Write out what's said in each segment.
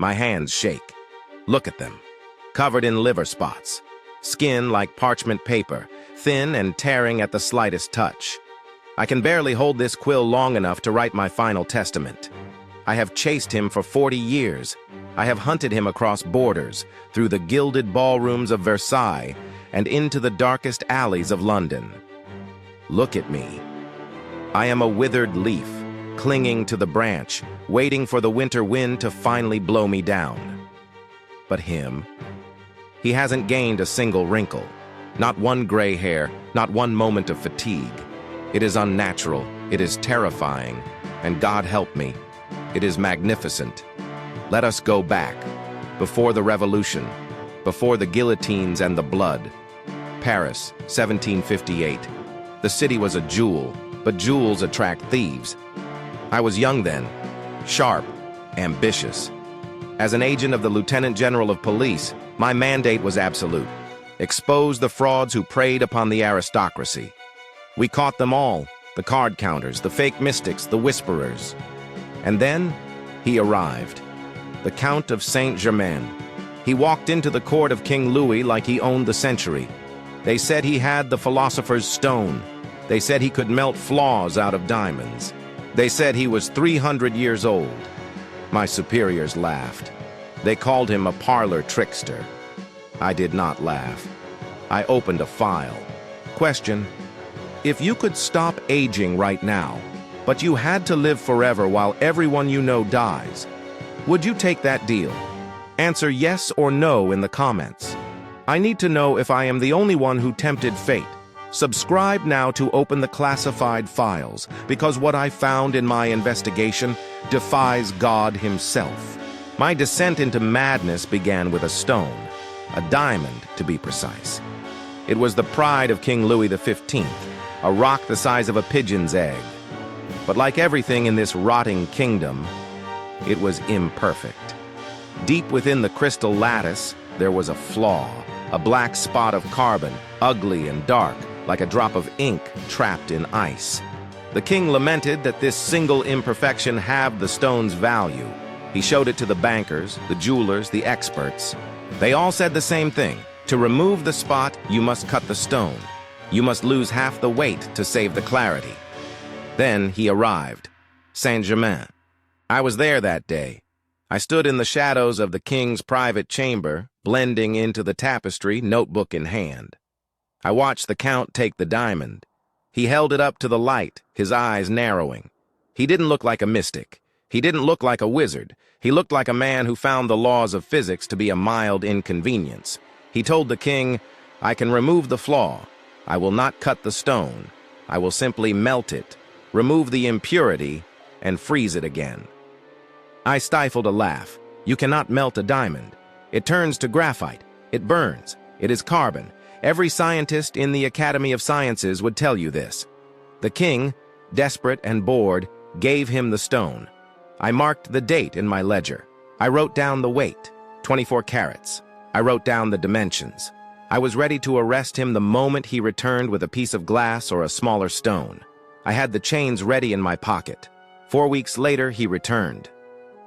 My hands shake. Look at them. Covered in liver spots. Skin like parchment paper, thin and tearing at the slightest touch. I can barely hold this quill long enough to write my final testament. I have chased him for 40 years. I have hunted him across borders, through the gilded ballrooms of Versailles, and into the darkest alleys of London. Look at me. I am a withered leaf, clinging to the branch, waiting for the winter wind to finally blow me down. But him? He hasn't gained a single wrinkle. Not one gray hair, not one moment of fatigue. It is unnatural, it is terrifying, and God help me, it is magnificent. Let us go back, before the revolution, before the guillotines and the blood. Paris, 1758. The city was a jewel, but jewels attract thieves. I was young then, sharp, ambitious. As an agent of the Lieutenant General of Police, my mandate was absolute. Expose the frauds who preyed upon the aristocracy. We caught them all, the card counters, the fake mystics, the whisperers. And then, he arrived. The Count of Saint-Germain. He walked into the court of King Louis like he owned the century. They said he had the philosopher's stone. They said he could melt flaws out of diamonds. They said he was 300 years old. My superiors laughed. They called him a parlor trickster. I did not laugh. I opened a file. Question: if you could stop aging right now, but you had to live forever while everyone you know dies, would you take that deal? Answer yes or no in the comments. I need to know if I am the only one who tempted fate. Subscribe now to open the classified files, because what I found in my investigation defies God himself. My descent into madness began with a stone, a diamond to be precise. It was the pride of King Louis XV, a rock the size of a pigeon's egg. But like everything in this rotting kingdom, it was imperfect. Deep within the crystal lattice, there was a flaw, a black spot of carbon, ugly and dark, like a drop of ink trapped in ice. The king lamented that this single imperfection halved the stone's value. He showed it to the bankers, the jewelers, the experts. They all said the same thing. To remove the spot, you must cut the stone. You must lose half the weight to save the clarity. Then he arrived. Saint-Germain. I was there that day. I stood in the shadows of the king's private chamber, blending into the tapestry, notebook in hand. I watched the count take the diamond. He held it up to the light, his eyes narrowing. He didn't look like a mystic. He didn't look like a wizard. He looked like a man who found the laws of physics to be a mild inconvenience. He told the king, "I can remove the flaw. I will not cut the stone. I will simply melt it, remove the impurity, and freeze it again." I stifled a laugh. You cannot melt a diamond. It turns to graphite. It burns. It is carbon. Every scientist in the Academy of Sciences would tell you this. The king, desperate and bored, gave him the stone. I marked the date in my ledger. I wrote down the weight, 24 carats. I wrote down the dimensions. I was ready to arrest him the moment he returned with a piece of glass or a smaller stone. I had the chains ready in my pocket. 4 weeks later, he returned.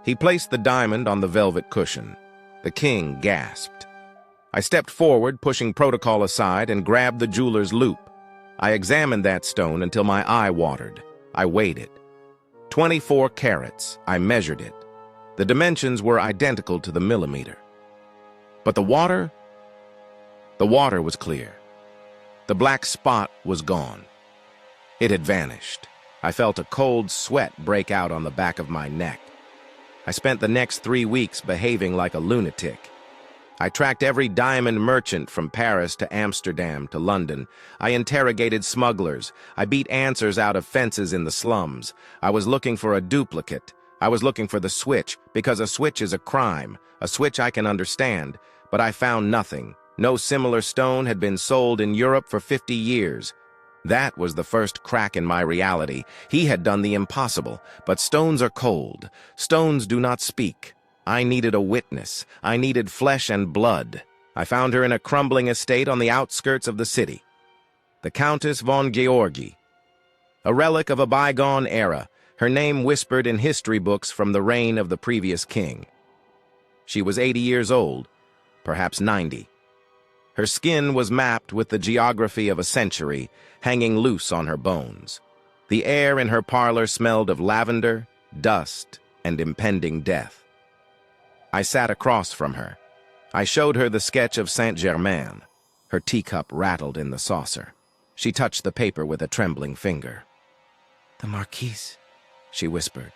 He placed the diamond on the velvet cushion. The king gasped. I stepped forward, pushing protocol aside, and grabbed the jeweler's loop. I examined that stone until my eye watered. I weighed it. 24 carats. I measured it. The dimensions were identical to the millimeter. But the water was clear. The black spot was gone. It had vanished. I felt a cold sweat break out on the back of my neck. I spent the next 3 weeks behaving like a lunatic. I tracked every diamond merchant from Paris to Amsterdam to London. I interrogated smugglers. I beat answers out of fences in the slums. I was looking for a duplicate. I was looking for the switch, because a switch is a crime, a switch I can understand. But I found nothing. No similar stone had been sold in Europe for 50 years. That was the first crack in my reality. He had done the impossible, but stones are cold. Stones do not speak. I needed a witness. I needed flesh and blood. I found her in a crumbling estate on the outskirts of the city. The Countess von Georgi. A relic of a bygone era, her name whispered in history books from the reign of the previous king. She was 80 years old, perhaps 90. Her skin was mapped with the geography of a century, hanging loose on her bones. The air in her parlor smelled of lavender, dust, and impending death. I sat across from her. I showed her the sketch of Saint-Germain. Her teacup rattled in the saucer. She touched the paper with a trembling finger. "The Marquise," she whispered.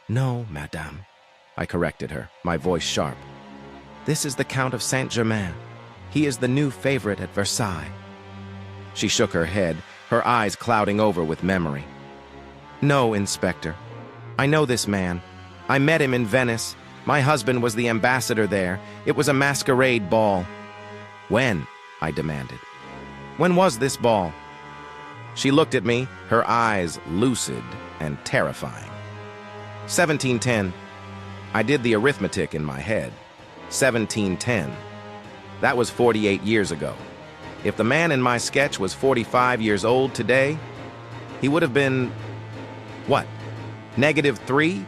"No, madame," I corrected her, my voice sharp. "This is the Count of Saint-Germain. He is the new favorite at Versailles." She shook her head, her eyes clouding over with memory. "No, Inspector. I know this man. I met him in Venice. My husband was the ambassador there. It was a masquerade ball." "When?" I demanded. "When was this ball?" She looked at me, her eyes lucid and terrifying. 1710. I did the arithmetic in my head. 1710. That was 48 years ago. If the man in my sketch was 45 years old today, he would have been, what, -3?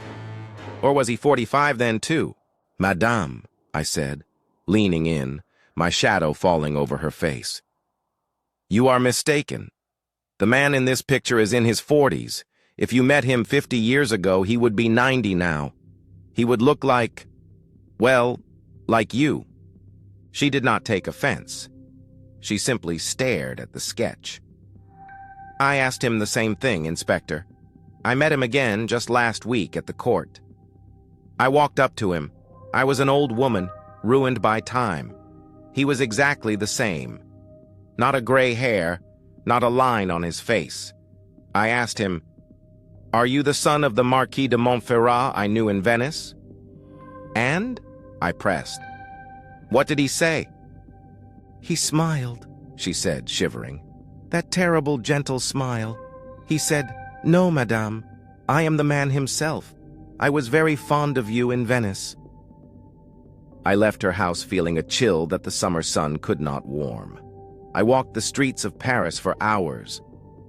Or was he 45 then too? "Madame," I said, leaning in, my shadow falling over her face. "You are mistaken. The man in this picture is in his 40s. If you met him 50 years ago, he would be 90 now. He would look like, well, like you." She did not take offense. She simply stared at the sketch. "I asked him the same thing, Inspector. I met him again just last week at the court. I walked up to him. I was an old woman, ruined by time. He was exactly the same. Not a gray hair, not a line on his face. I asked him, 'Are you the son of the Marquis de Montferrat I knew in Venice?' And?" I pressed. "What did he say?" "He smiled," she said, shivering. "That terrible, gentle smile. He said, 'No, madame, I am the man himself. I was very fond of you in Venice.'" I left her house feeling a chill that the summer sun could not warm. I walked the streets of Paris for hours.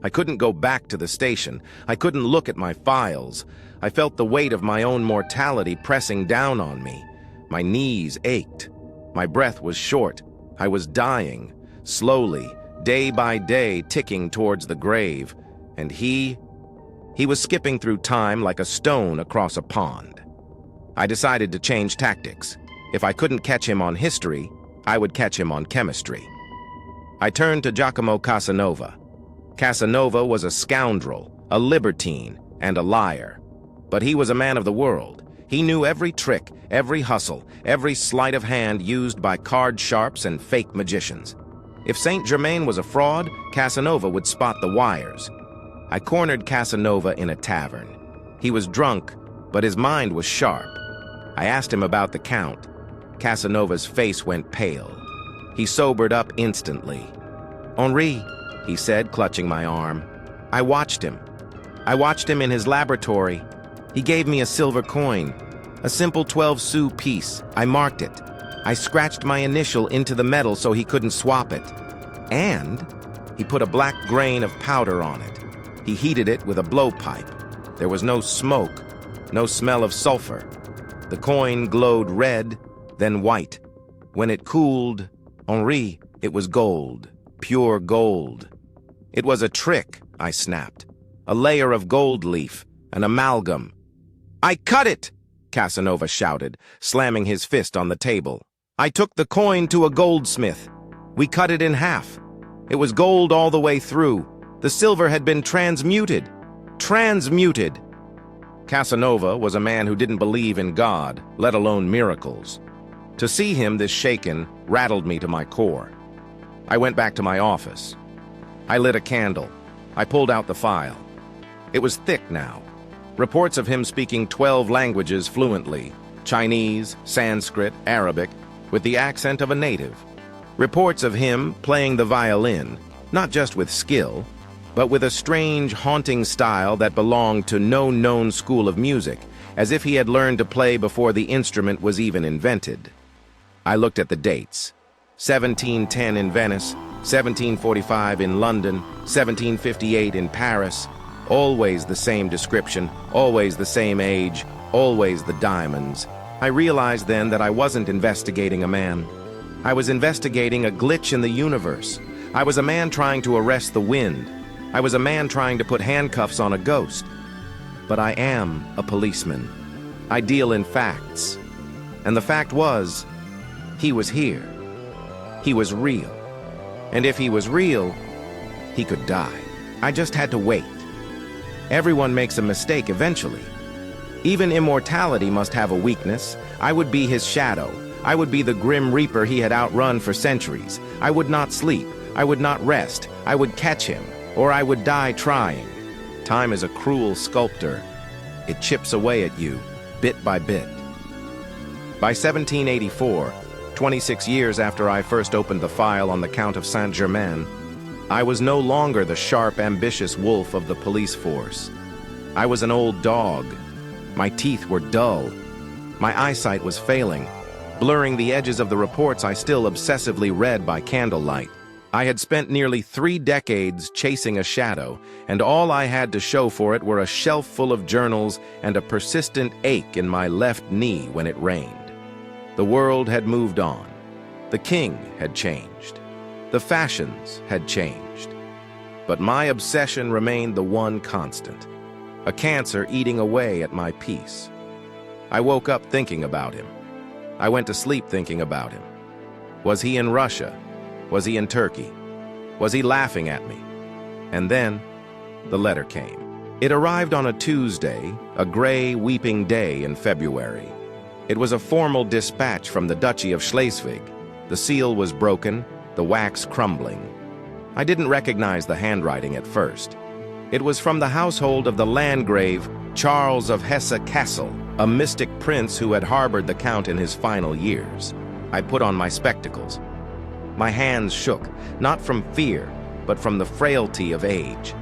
I couldn't go back to the station. I couldn't look at my files. I felt the weight of my own mortality pressing down on me. My knees ached. My breath was short. I was dying, slowly, day by day, ticking towards the grave. And he was skipping through time like a stone across a pond. I decided to change tactics. If I couldn't catch him on history, I would catch him on chemistry. I turned to Giacomo Casanova. Casanova was a scoundrel, a libertine, and a liar. But he was a man of the world. He knew every trick, every hustle, every sleight of hand used by card sharps and fake magicians. If Saint-Germain was a fraud, Casanova would spot the wires. I cornered Casanova in a tavern. He was drunk, but his mind was sharp. I asked him about the Count. Casanova's face went pale. He sobered up instantly. "Henri," he said, clutching my arm. "I watched him. I watched him in his laboratory. He gave me a silver coin, a simple 12-sou piece. I marked it. I scratched my initial into the metal so he couldn't swap it. And he put a black grain of powder on it. He heated it with a blowpipe. There was no smoke, no smell of sulfur. The coin glowed red, then white. When it cooled, Henri, it was gold, pure gold." "It was a trick," I snapped. "A layer of gold leaf, an amalgam." "I cut it!" Casanova shouted, slamming his fist on the table. "I took the coin to a goldsmith. We cut it in half. It was gold all the way through. The silver had been transmuted. Transmuted!" Casanova was a man who didn't believe in God, let alone miracles. To see him this shaken rattled me to my core. I went back to my office. I lit a candle. I pulled out the file. It was thick now. Reports of him speaking 12 languages fluently, Chinese, Sanskrit, Arabic, with the accent of a native. Reports of him playing the violin, not just with skill, but with a strange, haunting style that belonged to no known school of music, as if he had learned to play before the instrument was even invented. I looked at the dates. 1710 in Venice, 1745 in London, 1758 in Paris. Always the same description, always the same age, always the diamonds. I realized then that I wasn't investigating a man. I was investigating a glitch in the universe. I was a man trying to arrest the wind. I was a man trying to put handcuffs on a ghost. But I am a policeman. I deal in facts. And the fact was, he was here. He was real. And if he was real, he could die. I just had to wait. Everyone makes a mistake eventually. Even immortality must have a weakness. I would be his shadow. I would be the grim reaper he had outrun for centuries. I would not sleep. I would not rest. I would catch him, or I would die trying. Time is a cruel sculptor. It chips away at you, bit by bit. By 1784, 26 years after I first opened the file on the Count of Saint-Germain, I was no longer the sharp, ambitious wolf of the police force. I was an old dog. My teeth were dull. My eyesight was failing, blurring the edges of the reports I still obsessively read by candlelight. I had spent nearly 3 decades chasing a shadow, and all I had to show for it were a shelf full of journals and a persistent ache in my left knee when it rained. The world had moved on. The king had changed. The fashions had changed. But my obsession remained the one constant, a cancer eating away at my peace. I woke up thinking about him. I went to sleep thinking about him. Was he in Russia? Was he in Turkey? Was he laughing at me? And then, the letter came. It arrived on a Tuesday, a gray, weeping day in February. It was a formal dispatch from the Duchy of Schleswig. The seal was broken, the wax crumbling. I didn't recognize the handwriting at first. It was from the household of the Landgrave Charles of Hesse-Kassel, a mystic prince who had harbored the Count in his final years. I put on my spectacles. My hands shook, not from fear, but from the frailty of age.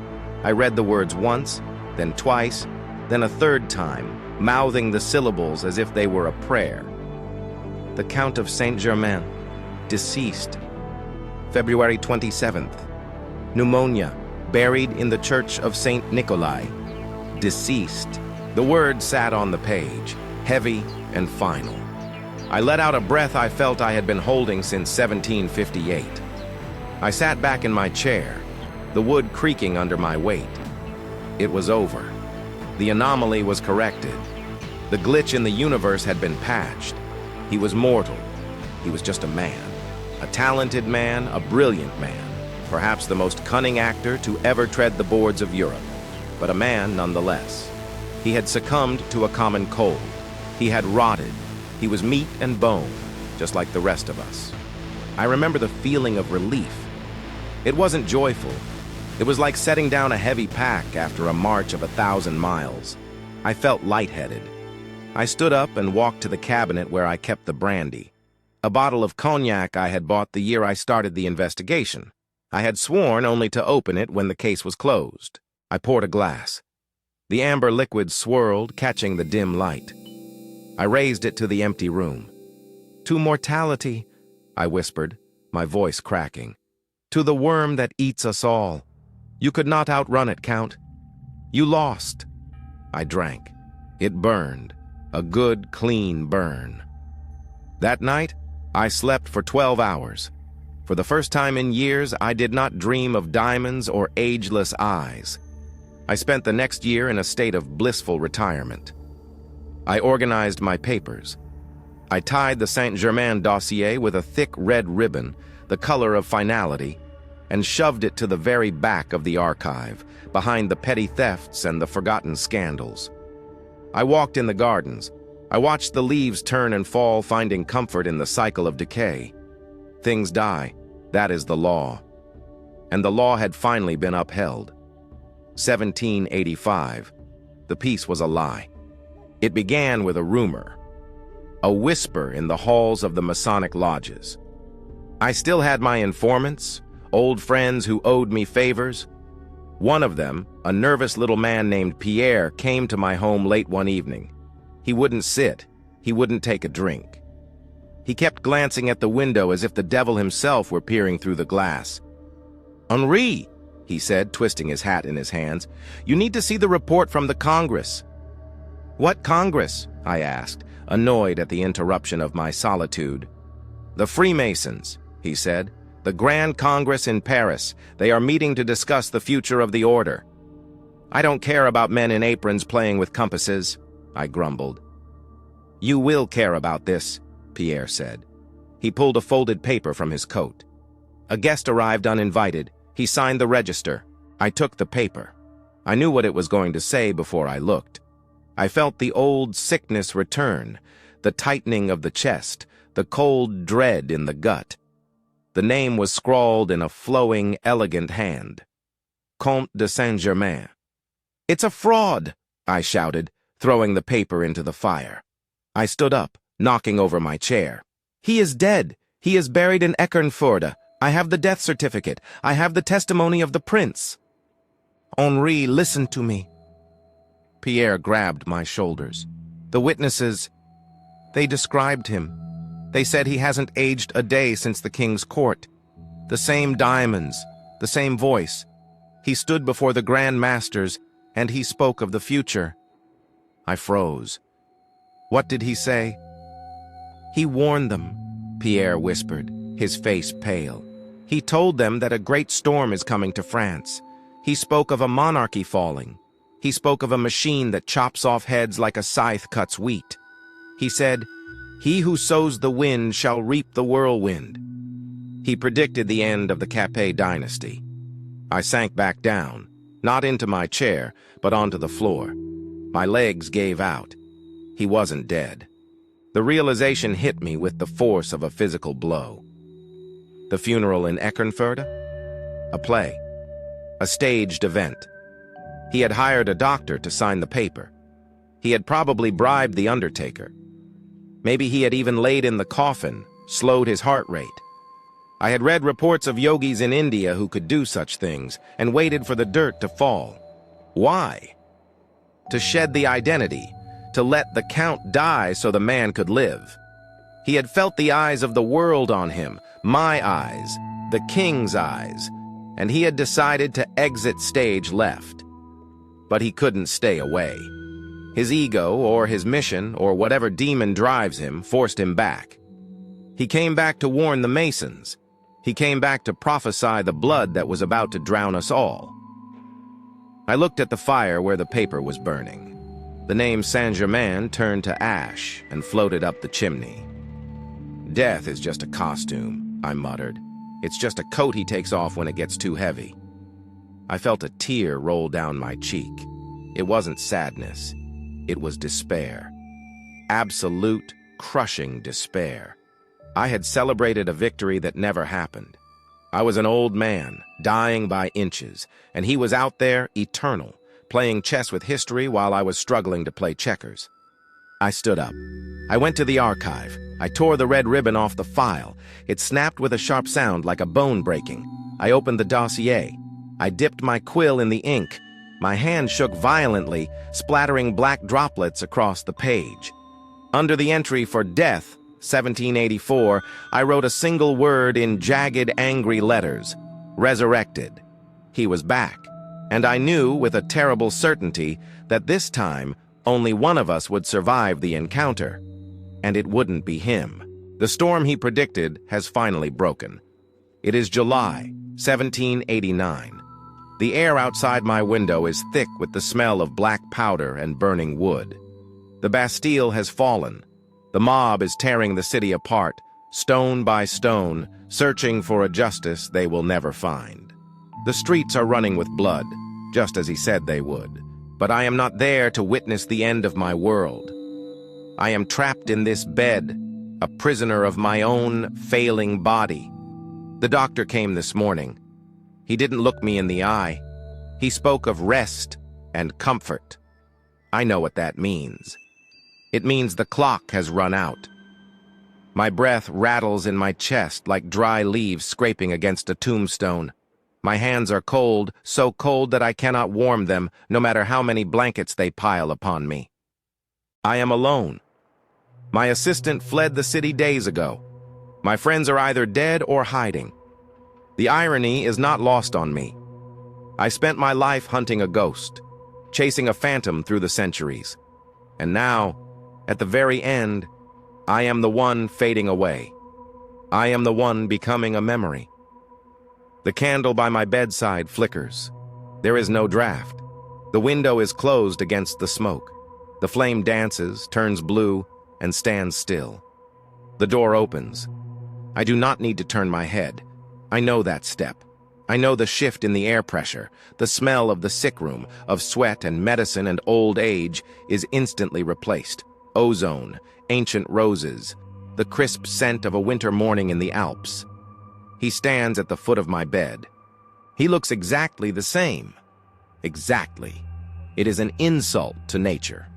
I read the words once, then twice, then a third time, mouthing the syllables as if they were a prayer. The Count of Saint-Germain, deceased. February 27th. Pneumonia, buried in the church of Saint Nikolai. Deceased. The words sat on the page, heavy and final. I let out a breath I felt I had been holding since 1758. I sat back in my chair, the wood creaking under my weight. It was over. The anomaly was corrected. The glitch in the universe had been patched. He was mortal. He was just a man. A talented man, a brilliant man. Perhaps the most cunning actor to ever tread the boards of Europe. But a man nonetheless. He had succumbed to a common cold. He had rotted. He was meat and bone, just like the rest of us. I remember the feeling of relief. It wasn't joyful. It was like setting down a heavy pack after a march of 1,000 miles. I felt lightheaded. I stood up and walked to the cabinet where I kept the brandy. A bottle of cognac I had bought the year I started the investigation. I had sworn only to open it when the case was closed. I poured a glass. The amber liquid swirled, catching the dim light. I raised it to the empty room. "To mortality," I whispered, my voice cracking. "To the worm that eats us all. You could not outrun it, Count. You lost." I drank. It burned. A good, clean burn. That night, I slept for 12 hours. For the first time in years, I did not dream of diamonds or ageless eyes. I spent the next year in a state of blissful retirement. I organized my papers. I tied the Saint-Germain dossier with a thick red ribbon, the color of finality, and shoved it to the very back of the archive, behind the petty thefts and the forgotten scandals. I walked in the gardens. I watched the leaves turn and fall, finding comfort in the cycle of decay. Things die. That is the law. And the law had finally been upheld. 1785. The peace was a lie. It began with a rumor, a whisper in the halls of the Masonic lodges. I still had my informants, old friends who owed me favors. One of them, a nervous little man named Pierre, came to my home late one evening. He wouldn't sit. He wouldn't take a drink. He kept glancing at the window as if the devil himself were peering through the glass. "Henri," he said, twisting his hat in his hands, "you need to see the report from the Congress." "What Congress?" I asked, annoyed at the interruption of my solitude. "The Freemasons," he said. "The Grand Congress in Paris. They are meeting to discuss the future of the order." "I don't care about men in aprons playing with compasses," I grumbled. "You will care about this," Pierre said. He pulled a folded paper from his coat. A guest arrived uninvited. He signed the register. I took the paper. I knew what it was going to say before I looked. I felt the old sickness return, the tightening of the chest, the cold dread in the gut. The name was scrawled in a flowing, elegant hand. Comte de Saint-Germain. "It's a fraud!" I shouted, throwing the paper into the fire. I stood up, knocking over my chair. "He is dead. He is buried in Eckernförde. I have the death certificate. I have the testimony of the prince." "Henri, listen to me." Pierre grabbed my shoulders. "The witnesses, they described him. They said he hasn't aged a day since the king's court. The same diamonds, the same voice. He stood before the Grand Masters, and he spoke of the future." I froze. "What did he say?" "He warned them," Pierre whispered, his face pale. "He told them that a great storm is coming to France. He spoke of a monarchy falling. He spoke of a machine that chops off heads like a scythe cuts wheat. He said, 'He who sows the wind shall reap the whirlwind.' He predicted the end of the Capet dynasty." I sank back down, not into my chair, but onto the floor. My legs gave out. He wasn't dead. The realization hit me with the force of a physical blow. The funeral in Eckernförde? A play. A staged event. He had hired a doctor to sign the paper. He had probably bribed the undertaker. Maybe he had even laid in the coffin, slowed his heart rate. I had read reports of yogis in India who could do such things and waited for the dirt to fall. Why? To shed the identity, to let the count die so the man could live. He had felt the eyes of the world on him, my eyes, the king's eyes, and he had decided to exit stage left. But he couldn't stay away. His ego, or his mission, or whatever demon drives him, forced him back. He came back to warn the Masons. He came back to prophesy the blood that was about to drown us all. I looked at the fire where the paper was burning. The name Saint-Germain turned to ash and floated up the chimney. "Death is just a costume," I muttered. "It's just a coat he takes off when it gets too heavy." I felt a tear roll down my cheek. It wasn't sadness. It was despair. Absolute, crushing despair. I had celebrated a victory that never happened. I was an old man, dying by inches, and he was out there, eternal, playing chess with history while I was struggling to play checkers. I stood up. I went to the archive. I tore the red ribbon off the file. It snapped with a sharp sound like a bone breaking. I opened the dossier. I dipped my quill in the ink. My hand shook violently, splattering black droplets across the page. Under the entry for death, 1784, I wrote a single word in jagged, angry letters. Resurrected. He was back. And I knew with a terrible certainty that this time only one of us would survive the encounter. And it wouldn't be him. The storm he predicted has finally broken. It is July, 1789. The air outside my window is thick with the smell of black powder and burning wood. The Bastille has fallen. The mob is tearing the city apart, stone by stone, searching for a justice they will never find. The streets are running with blood, just as he said they would. But I am not there to witness the end of my world. I am trapped in this bed, a prisoner of my own failing body. The doctor came this morning. He didn't look me in the eye. He spoke of rest and comfort. I know what that means. It means the clock has run out. My breath rattles in my chest like dry leaves scraping against a tombstone. My hands are cold, so cold that I cannot warm them, no matter how many blankets they pile upon me. I am alone. My assistant fled the city days ago. My friends are either dead or hiding. The irony is not lost on me. I spent my life hunting a ghost, chasing a phantom through the centuries. And now, At the very end, I am the one fading away. I am the one becoming a memory. The candle by my bedside flickers. There is no draft. The window is closed against the smoke. The flame dances, turns blue, and stands still. The door opens. I do not need to turn my head. I know that step. I know the shift in the air pressure. The smell of the sick room, of sweat and medicine and old age, is instantly replaced. Ozone, ancient roses, the crisp scent of a winter morning in the Alps. He stands at the foot of my bed. He looks exactly the same. Exactly. It is an insult to nature.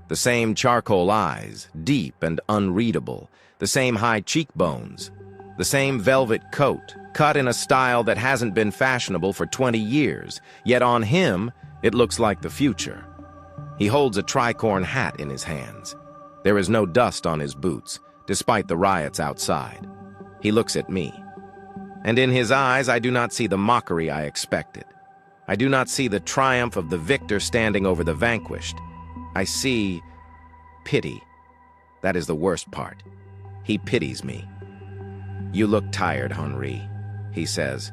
The same charcoal eyes, deep and unreadable, the same high cheekbones, the same velvet coat, cut in a style that hasn't been fashionable for 20 years, yet on him, it looks like the future. He holds a tricorn hat in his hands. There is no dust on his boots, despite the riots outside. He looks at me. And in his eyes, I do not see the mockery I expected. I do not see the triumph of the victor standing over the vanquished. I see pity. That is the worst part. He pities me. "You look tired, Henri," he says.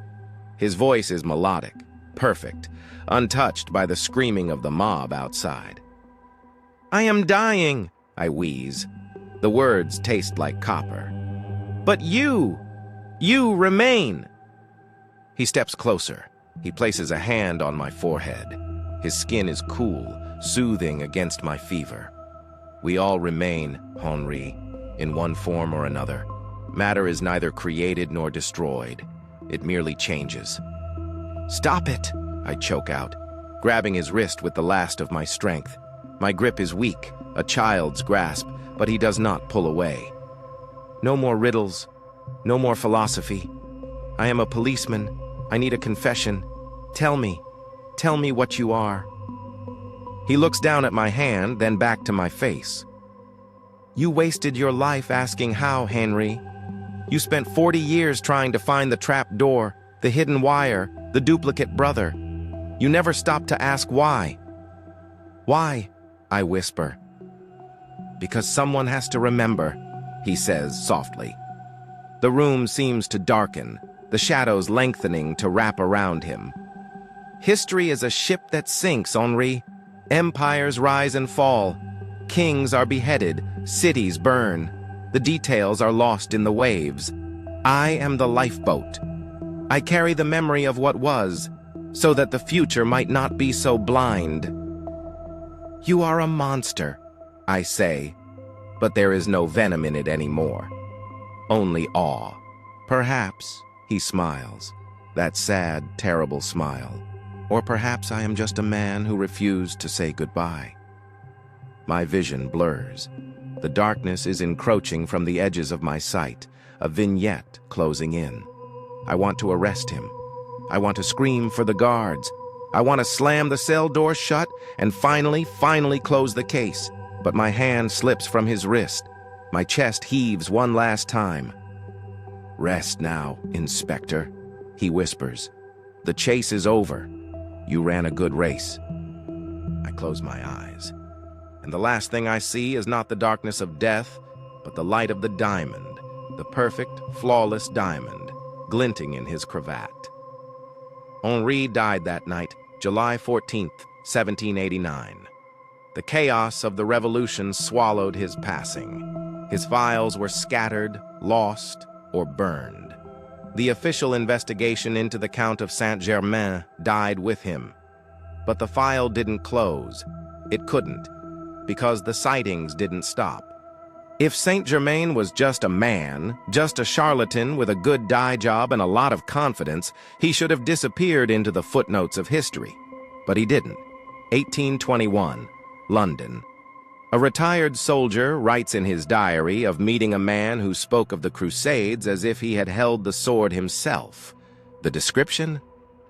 His voice is melodic, perfect, untouched by the screaming of the mob outside. "I am dying," I wheeze. The words taste like copper. "But you remain." He steps closer. He places a hand on my forehead. His skin is cool, soothing against my fever. "We all remain, Henri, in one form or another. Matter is neither created nor destroyed. It merely changes." "Stop it," I choke out, grabbing his wrist with the last of my strength. My grip is weak, a child's grasp, but he does not pull away. "No more riddles, no more philosophy. I am a policeman. I need a confession. Tell me what you are." He looks down at my hand, then back to my face. "You wasted your life asking how, Henri. You spent 40 years trying to find the trap door, the hidden wire, the duplicate brother. You never stopped to ask why." "Why?" I whisper. "Because someone has to remember," he says softly. The room seems to darken, the shadows lengthening to wrap around him. "History is a ship that sinks, Henri. Empires rise and fall. Kings are beheaded, cities burn. The details are lost in the waves. I am the lifeboat. I carry the memory of what was, so that the future might not be so blind." "You are a monster," I say, but there is no venom in it anymore. Only awe. "Perhaps," he smiles, that sad, terrible smile. "Or perhaps I am just a man who refused to say goodbye." My vision blurs. The darkness is encroaching from the edges of my sight, a vignette closing in. I want to arrest him. I want to scream for the guards. I want to slam the cell door shut and finally close the case. But my hand slips from his wrist. My chest heaves one last time. "Rest now, Inspector," he whispers. "The chase is over. You ran a good race." I close my eyes. And the last thing I see is not the darkness of death, but the light of the diamond, the perfect, flawless diamond, glinting in his cravat. Henri died that night, July 14th, 1789. The chaos of the revolution swallowed his passing. His files were scattered, lost, or burned. The official investigation into the Count of Saint-Germain died with him. But the file didn't close. It couldn't, because the sightings didn't stop. If Saint-Germain was just a man, just a charlatan with a good dye job and a lot of confidence, he should have disappeared into the footnotes of history. But he didn't. 1821, London. A retired soldier writes in his diary of meeting a man who spoke of the Crusades as if he had held the sword himself. The description?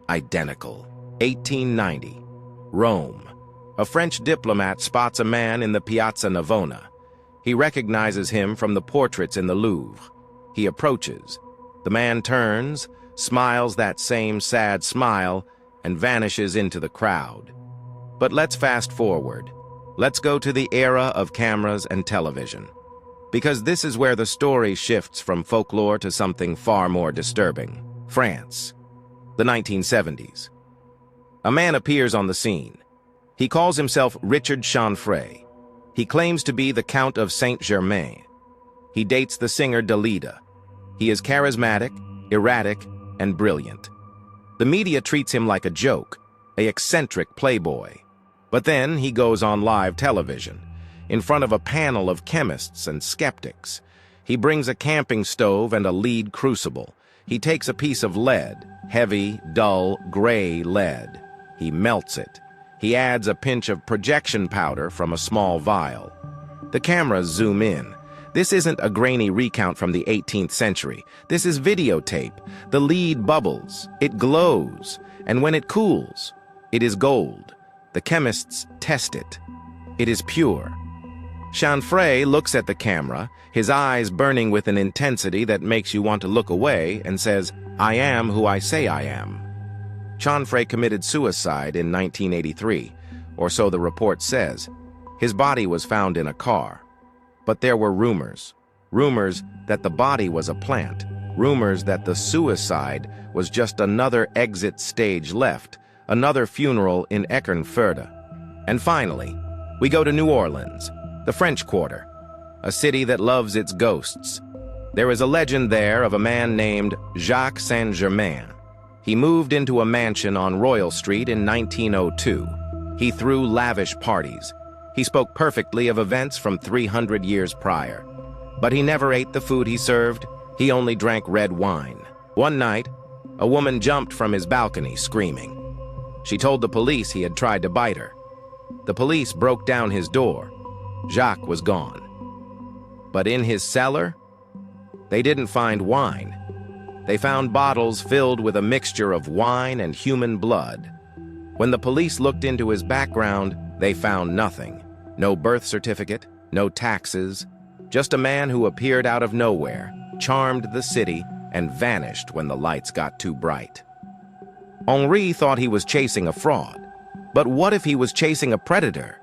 Identical. 1890, Rome. A French diplomat spots a man in the Piazza Navona. He recognizes him from the portraits in the Louvre. He approaches. The man turns, smiles that same sad smile, and vanishes into the crowd. But let's fast forward. Let's go to the era of cameras and television, because this is where the story shifts from folklore to something far more disturbing. France, the 1970s. A man appears on the scene. He calls himself Richard Chanfray. He claims to be the Count of Saint-Germain. He dates the singer Dalida. He is charismatic, erratic, and brilliant. The media treats him like a joke, an eccentric playboy. But then he goes on live television, in front of a panel of chemists and skeptics. He brings a camping stove and a lead crucible. He takes a piece of lead, heavy, dull, gray lead. He melts it. He adds a pinch of projection powder from a small vial. The cameras zoom in. This isn't a grainy recount from the 18th century. This is videotape. The lead bubbles. It glows. And when it cools, it is gold. The chemists test it. It is pure. Chanfray looks at the camera, his eyes burning with an intensity that makes you want to look away, and says, "I am who I say I am." Chanfray committed suicide in 1983, or so the report says. His body was found in a car. But there were rumors that the body was a plant, rumors that the suicide was just another exit stage left, another funeral in Eckernförde. And finally, we go to New Orleans, the French Quarter, a city that loves its ghosts. There is a legend there of a man named Jacques Saint-Germain. He moved into a mansion on Royal Street in 1902. He threw lavish parties. He spoke perfectly of events from 300 years prior. But he never ate the food he served. He only drank red wine. One night, a woman jumped from his balcony screaming. She told the police he had tried to bite her. The police broke down his door. Jacques was gone. But in his cellar, they didn't find wine. They found bottles filled with a mixture of wine and human blood. When the police looked into his background, they found nothing. No birth certificate, no taxes, just a man who appeared out of nowhere, charmed the city, and vanished when the lights got too bright. Henri thought he was chasing a fraud. But what if he was chasing a predator?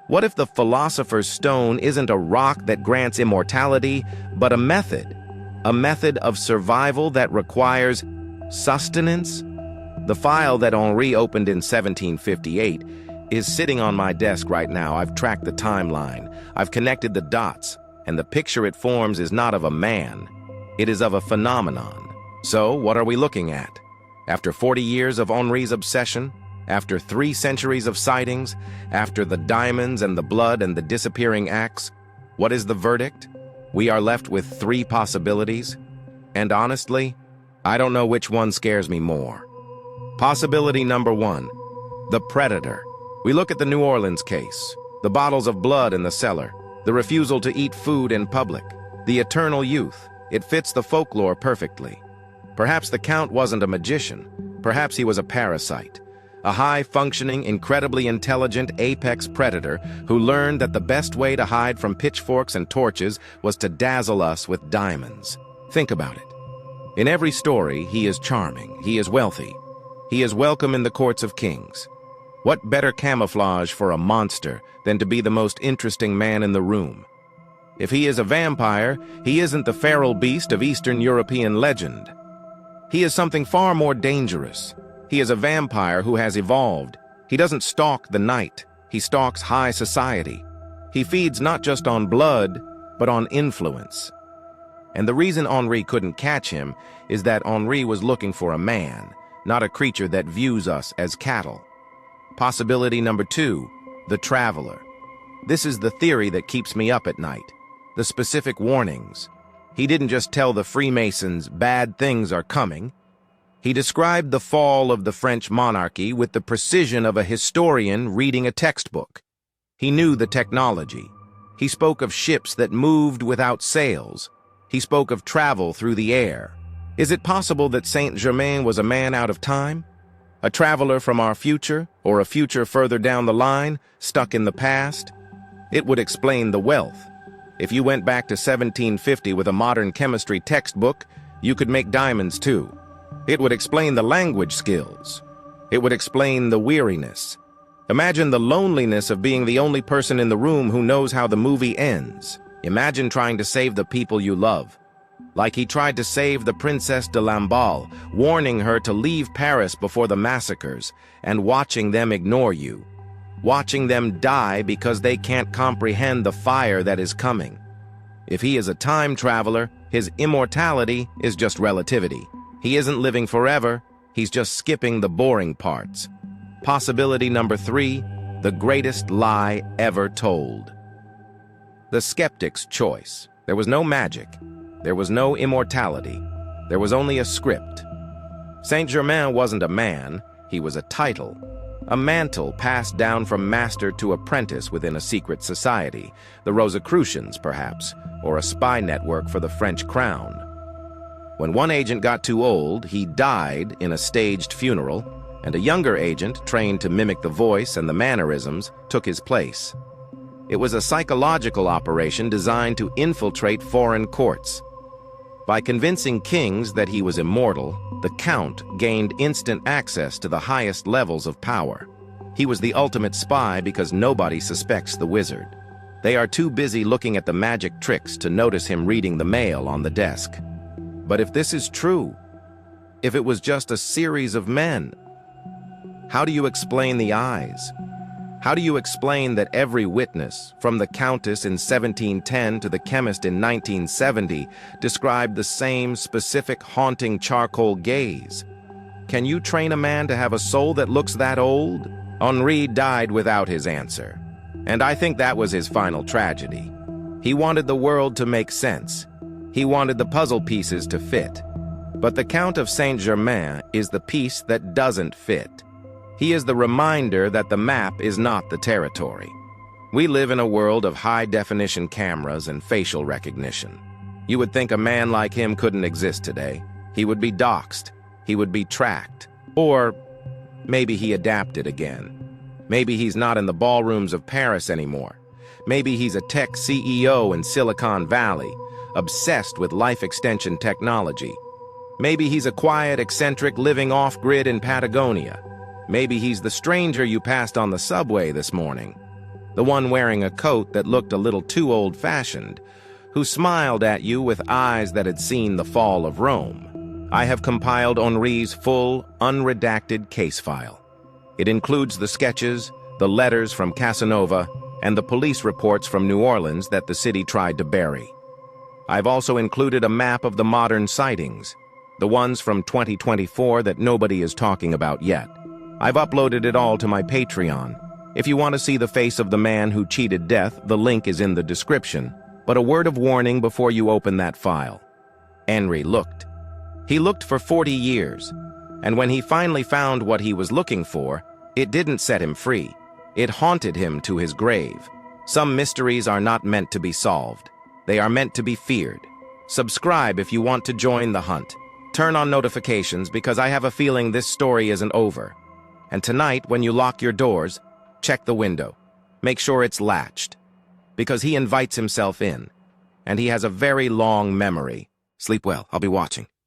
What if the philosopher's stone isn't a rock that grants immortality, but a method of survival that requires sustenance? The file that Henri opened in 1758 is sitting on my desk right now. I've tracked the timeline. I've connected the dots, and the picture it forms is not of a man. It is of a phenomenon. So, what are we looking at? After 40 years of Henri's obsession, after 3 centuries of sightings, after the diamonds and the blood and the disappearing axe, what is the verdict? We are left with 3 possibilities, and honestly, I don't know which one scares me more. Possibility number 1, the predator. We look at the New Orleans case, the bottles of blood in the cellar, the refusal to eat food in public, the eternal youth. It fits the folklore perfectly. Perhaps the Count wasn't a magician. Perhaps he was a parasite, a high-functioning, incredibly intelligent apex predator who learned that the best way to hide from pitchforks and torches was to dazzle us with diamonds. Think about it. In every story, he is charming, he is wealthy, he is welcome in the courts of kings. What better camouflage for a monster than to be the most interesting man in the room? If he is a vampire, he isn't the feral beast of Eastern European legend. He is something far more dangerous. He is a vampire who has evolved. He doesn't stalk the night. He stalks high society. He feeds not just on blood, but on influence. And the reason Henri couldn't catch him is that Henri was looking for a man, not a creature that views us as cattle. Possibility number 2, the traveler. This is the theory that keeps me up at night. The specific warnings. He didn't just tell the Freemasons bad things are coming. He described the fall of the French monarchy with the precision of a historian reading a textbook. He knew the technology. He spoke of ships that moved without sails. He spoke of travel through the air. Is it possible that Saint-Germain was a man out of time? A traveler from our future, or a future further down the line, stuck in the past? It would explain the wealth. If you went back to 1750 with a modern chemistry textbook, you could make diamonds too. It would explain the language skills. It would explain the weariness. Imagine the loneliness of being the only person in the room who knows how the movie ends. Imagine trying to save the people you love. Like he tried to save the Princess de Lamballe, warning her to leave Paris before the massacres, and watching them ignore you. Watching them die because they can't comprehend the fire that is coming. If he is a time traveler, his immortality is just relativity. He isn't living forever, he's just skipping the boring parts. Possibility number 3, the greatest lie ever told. The skeptic's choice. There was no magic. There was no immortality. There was only a script. Saint Germain wasn't a man, he was a title. A mantle passed down from master to apprentice within a secret society, the Rosicrucians, perhaps, or a spy network for the French crown. When one agent got too old, he died in a staged funeral, and a younger agent, trained to mimic the voice and the mannerisms, took his place. It was a psychological operation designed to infiltrate foreign courts. By convincing kings that he was immortal, the Count gained instant access to the highest levels of power. He was the ultimate spy because nobody suspects the wizard. They are too busy looking at the magic tricks to notice him reading the mail on the desk. But if this is true, if it was just a series of men, how do you explain the eyes? How do you explain that every witness, from the Countess in 1710 to the chemist in 1970, described the same specific haunting charcoal gaze? Can you train a man to have a soul that looks that old? Henri died without his answer. And I think that was his final tragedy. He wanted the world to make sense. He wanted the puzzle pieces to fit. But the Count of Saint-Germain is the piece that doesn't fit. He is the reminder that the map is not the territory. We live in a world of high-definition cameras and facial recognition. You would think a man like him couldn't exist today. He would be doxxed. He would be tracked. Or maybe he adapted again. Maybe he's not in the ballrooms of Paris anymore. Maybe he's a tech CEO in Silicon Valley, obsessed with life extension technology. Maybe he's a quiet, eccentric living off-grid in Patagonia. Maybe he's the stranger you passed on the subway this morning, the one wearing a coat that looked a little too old-fashioned, who smiled at you with eyes that had seen the fall of Rome. I have compiled Henri's full, unredacted case file. It includes the sketches, the letters from Casanova, and the police reports from New Orleans that the city tried to bury. I've also included a map of the modern sightings, the ones from 2024 that nobody is talking about yet. I've uploaded it all to my Patreon. If you want to see the face of the man who cheated death, the link is in the description. But a word of warning before you open that file. Henri looked. He looked for 40 years, and when he finally found what he was looking for, it didn't set him free. It haunted him to his grave. Some mysteries are not meant to be solved. They are meant to be feared. Subscribe if you want to join the hunt. Turn on notifications because I have a feeling this story isn't over. And tonight, when you lock your doors, check the window. Make sure it's latched. Because he invites himself in. And he has a very long memory. Sleep well. I'll be watching.